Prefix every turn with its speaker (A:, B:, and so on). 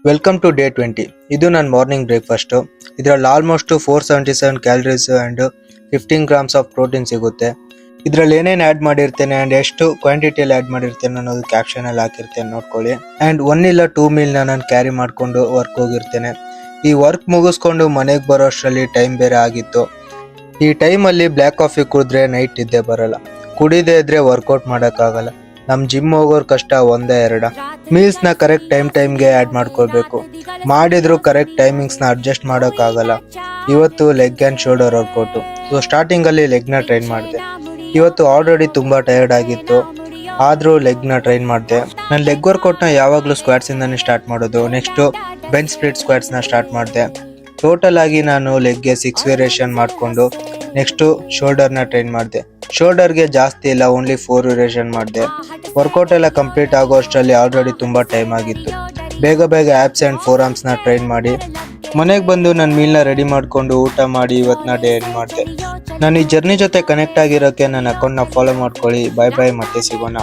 A: Welcome to day 20. ಇದು ನನ್ನ morning breakfast. ಇದರಲ್ಲಿ almost 477 calories and 15 grams of protein ಸಿಗುತ್ತೆ. ಇದರಲ್ಲಿ ಏನೇನು ಆ್ಯಡ್ ಮಾಡಿರ್ತೇನೆ ಅಂಡ್ ಎಷ್ಟು ಕ್ವಾಂಟಿಟಿಯಲ್ಲಿ ಆ್ಯಡ್ ಮಾಡಿರ್ತೇನೆ ಅನ್ನೋದು ಕ್ಯಾಪ್ಷನ್ ಅಲ್ಲಿ ಹಾಕಿರ್ತೇನೆ, ನೋಡ್ಕೊಳ್ಳಿ. ಅಂಡ್ 1 ಇಲ್ಲ 2 ಮೀಲ್ನ ನಾನು ಕ್ಯಾರಿ ಮಾಡ್ಕೊಂಡು ವರ್ಕ್ ಹೋಗಿರ್ತೇನೆ. ಈ ವರ್ಕ್ ಮುಗಿಸ್ಕೊಂಡು ಮನೆಗೆ ಬರೋ ಅಷ್ಟರಲ್ಲಿ ಟೈಮ್ ಬೇರೆ ಆಗಿತ್ತು. ಈ ಟೈಮಲ್ಲಿ ಬ್ಲ್ಯಾಕ್ ಕಾಫಿ ಕುಡಿದ್ರೆ ನೈಟ್ ನಿದ್ದೆ ಬರಲ್ಲ, ಕುಡಿದೇ ಇದ್ರೆ ವರ್ಕೌಟ್ ಮಾಡೋಕ್ಕಾಗಲ್ಲ. ನಮ್ ಜಿಮ್ ಹೋಗೋರ್ ಕಷ್ಟ ಒಂದೇ ಎರಡ. ಮೀಲ್ಸ್ ನ ಕರೆಕ್ಟ್ ಟೈಮ್ಗೆ ಆಡ್ ಮಾಡ್ಕೊಳ್ಬೇಕು. ಮಾಡಿದ್ರು ಕರೆಕ್ಟ್ ಟೈಮಿಂಗ್ಸ್ ನ ಅಡ್ಜಸ್ಟ್ ಮಾಡೋಕ್ ಆಗಲ್ಲ. ಇವತ್ತು leg and shoulder workout. So starting ಅಲ್ಲಿ ಲೆಗ್ ನ ಟ್ರೈನ್ ಮಾಡಿದೆ. ಇವತ್ತು ಆಲ್ರೆಡಿ ತುಂಬಾ ಟಯರ್ಡ್ ಆಗಿತ್ತು, ಆದ್ರೂ ಲೆಗ್ ನ ಟ್ರೈನ್ ಮಾಡಿದೆ. ನಾನು ಲೆಗ್ ವರ್ಕೌಟ್ ನ ಯಾವಾಗ್ಲೂ ಸ್ಕ್ವಾಟ್ಸ್ ಇಂದಾನೆ ಸ್ಟಾರ್ಟ್ ಮಾಡೋದು. ನೆಕ್ಸ್ಟ್ ಬೆಂಚ್ ಸ್ಪ್ಲಿಟ್ ಸ್ಕ್ವಾಟ್ಸ್ ನ ಸ್ಟಾರ್ಟ್ ಮಾಡಿದೆ. ಟೋಟಲ್ ಆಗಿ ನಾನು ಲೆಗ್ಗೆ 6 ವೇರಿಯೇಷನ್ ಮಾಡ್ಕೊಂಡು ನೆಕ್ಸ್ಟ್ ಶೋಲ್ಡರ್ ನ ಟ್ರೈನ್ ಮಾಡಿದೆ. ಶೋಲ್ಡರ್ಗೆ ಜಾಸ್ತಿ ಇಲ್ಲ, ಓನ್ಲಿ 4 ವೇರಿಯೇಷನ್ ಮಾಡಿದೆ. ವರ್ಕೌಟ್ ಎಲ್ಲ ಕಂಪ್ಲೀಟ್ ಆಗೋ ಅಷ್ಟರಲ್ಲಿ ಆಲ್ರೆಡಿ ತುಂಬಾ ಟೈಮ್ ಆಗಿತ್ತು. ಬೇಗ ಆಪ್ಸ್ ಅಂಡ್ ಫೋರ್ ಆರ್ಮ್ಸ್ ನ ಟ್ರೈನ್ ಮಾಡಿ ಮನೆಗೆ ಬಂದು ನನ್ನ ಮೀಲ್ನ ರೆಡಿ ಮಾಡ್ಕೊಂಡು ಊಟ ಮಾಡಿ ಇವತ್ತಿನ ಡೇ ಎಂಡ್ ಮಾಡಿದೆ. ನಾನು ಈ ಜರ್ನಿ ಜೊತೆ ಕನೆಕ್ಟ್ ಆಗಿರೋಕ್ಕೆ ನನ್ನ ಅಕೌಂಟ್ನ ಫಾಲೋ ಮಾಡ್ಕೊಳ್ಳಿ. ಬೈ ಮತ್ತೆ ಸಿಗೋಣ.